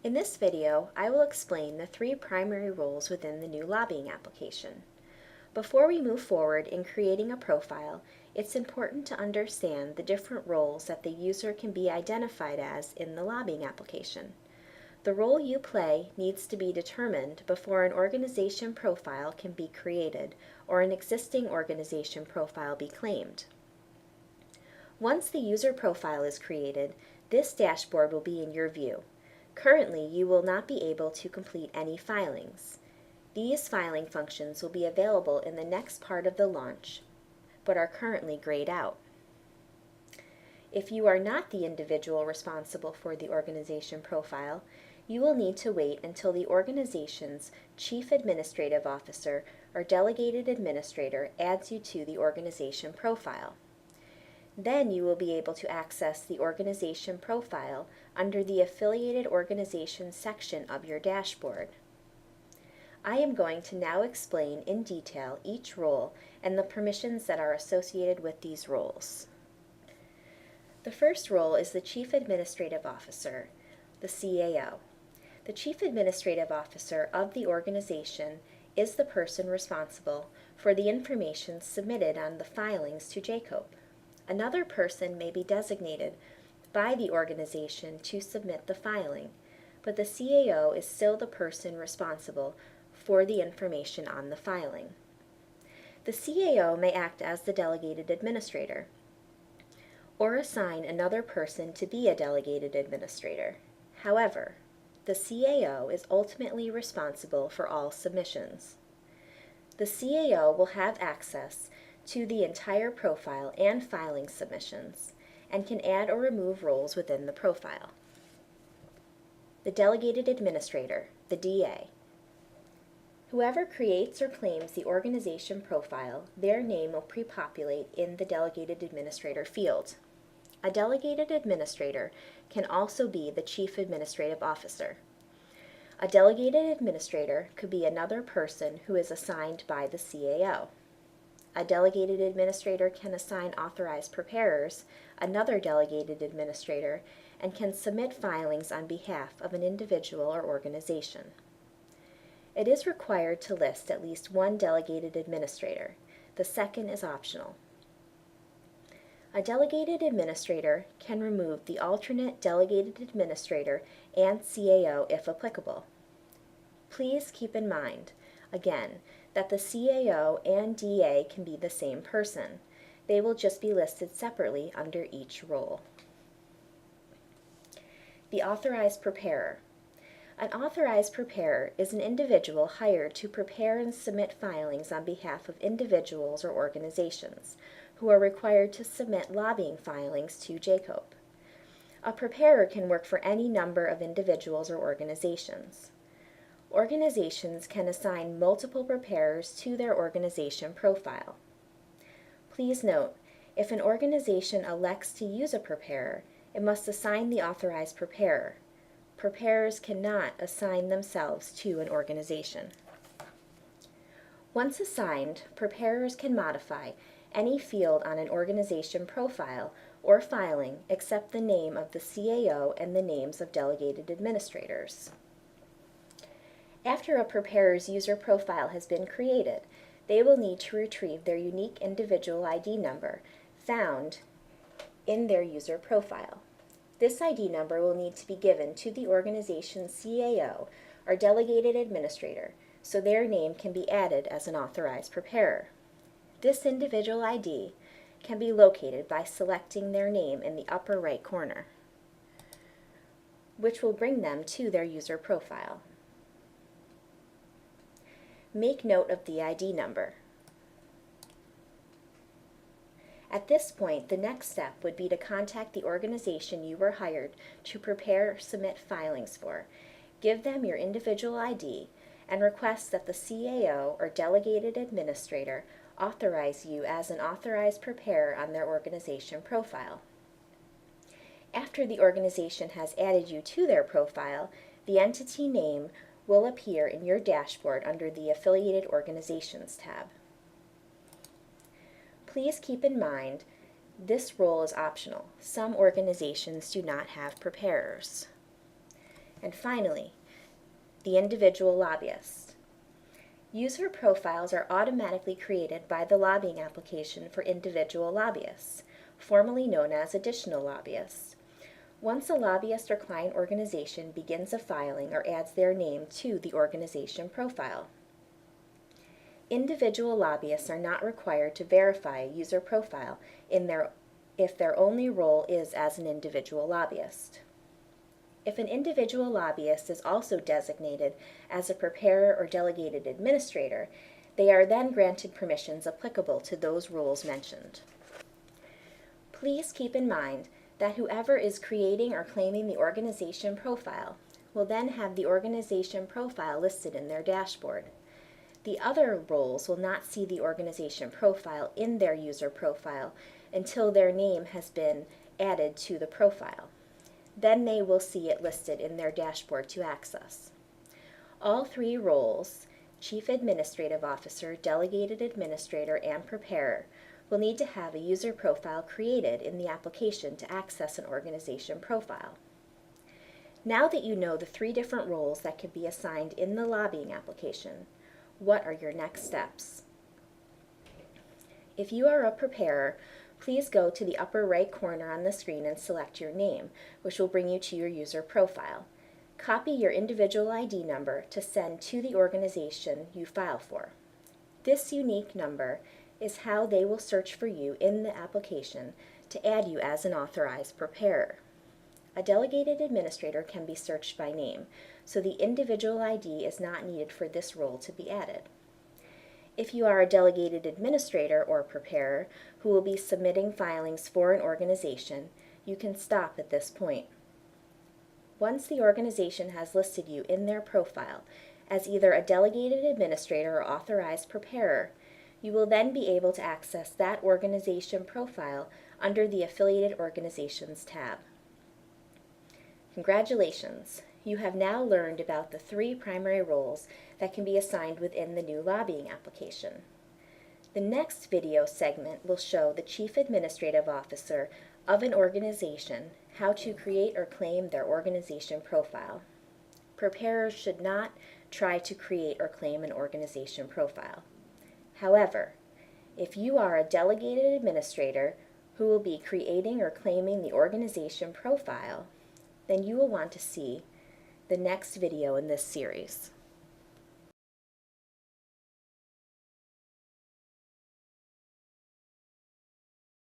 In this video, I will explain the three primary roles within the new lobbying application. Before we move forward in creating a profile, it's important to understand the different roles that the user can be identified as in the lobbying application. The role you play needs to be determined before an organization profile can be created or an existing organization profile be claimed. Once the user profile is created, this dashboard will be in your view. Currently, you will not be able to complete any filings. These filing functions will be available in the next part of the launch, but are currently grayed out. If you are not the individual responsible for the organization profile, you will need to wait until the organization's Chief Administrative Officer or Delegated Administrator adds you to the organization profile. Then you will be able to access the organization profile under the Affiliated Organizations section of your dashboard. I am going to now explain in detail each role and the permissions that are associated with these roles. The first role is the Chief Administrative Officer, the CAO. The Chief Administrative Officer of the organization is the person responsible for the information submitted on the filings to JCOPE. Another person may be designated by the organization to submit the filing, but the CAO is still the person responsible for the information on the filing. The CAO may act as the delegated administrator or assign another person to be a delegated administrator. However, the CAO is ultimately responsible for all submissions. The CAO will have access to the entire profile and filing submissions, and can add or remove roles within the profile. The Delegated Administrator, the DA. Whoever creates or claims the organization profile, their name will pre-populate in the Delegated Administrator field. A Delegated Administrator can also be the Chief Administrative Officer. A Delegated Administrator could be another person who is assigned by the CAO. A delegated administrator can assign authorized preparers, another delegated administrator, and can submit filings on behalf of an individual or organization. It is required to list at least one delegated administrator. The second is optional. A delegated administrator can remove the alternate delegated administrator and CAO if applicable. Please keep in mind, again, that the CAO and DA can be the same person. They will just be listed separately under each role. The Authorized Preparer. An authorized preparer is an individual hired to prepare and submit filings on behalf of individuals or organizations who are required to submit lobbying filings to JCOPE. A preparer can work for any number of individuals or organizations. Organizations can assign multiple preparers to their organization profile. Please note, if an organization elects to use a preparer, it must assign the authorized preparer. Preparers cannot assign themselves to an organization. Once assigned, preparers can modify any field on an organization profile or filing except the name of the CAO and the names of delegated administrators. After a preparer's user profile has been created, they will need to retrieve their unique individual ID number found in their user profile. This ID number will need to be given to the organization's CAO or delegated administrator so their name can be added as an authorized preparer. This individual ID can be located by selecting their name in the upper right corner, which will bring them to their user profile. Make note of the ID number. At this point, the next step would be to contact the organization you were hired to prepare or submit filings for. Give them your individual ID and request that the CAO or delegated administrator authorize you as an authorized preparer on their organization profile. After the organization has added you to their profile, the entity name will appear in your dashboard under the Affiliated Organizations tab. Please keep in mind, this role is optional. Some organizations do not have preparers. And finally, the individual lobbyist. User profiles are automatically created by the lobbying application for individual lobbyists, formerly known as additional lobbyists. Once a lobbyist or client organization begins a filing or adds their name to the organization profile. Individual lobbyists are not required to verify a user profile if their only role is as an individual lobbyist. If an individual lobbyist is also designated as a preparer or delegated administrator, they are then granted permissions applicable to those roles mentioned. Please keep in mind that whoever is creating or claiming the organization profile will then have the organization profile listed in their dashboard. The other roles will not see the organization profile in their user profile until their name has been added to the profile. Then they will see it listed in their dashboard to access. All three roles, Chief Administrative Officer, Delegated Administrator, and Preparer, will need to have a user profile created in the application to access an organization profile. Now that you know the three different roles that can be assigned in the lobbying application, what are your next steps? If you are a preparer, please go to the upper right corner on the screen and select your name, which will bring you to your user profile. Copy your individual ID number to send to the organization you file for. This unique number is how they will search for you in the application to add you as an authorized preparer. A delegated administrator can be searched by name, so the individual ID is not needed for this role to be added. If you are a delegated administrator or preparer who will be submitting filings for an organization, you can stop at this point. Once the organization has listed you in their profile as either a delegated administrator or authorized preparer, you will then be able to access that organization profile under the Affiliated Organizations tab. Congratulations! You have now learned about the three primary roles that can be assigned within the new lobbying application. The next video segment will show the Chief Administrative Officer of an organization how to create or claim their organization profile. Preparers should not try to create or claim an organization profile. However, if you are a delegated administrator who will be creating or claiming the organization profile, then you will want to see the next video in this series.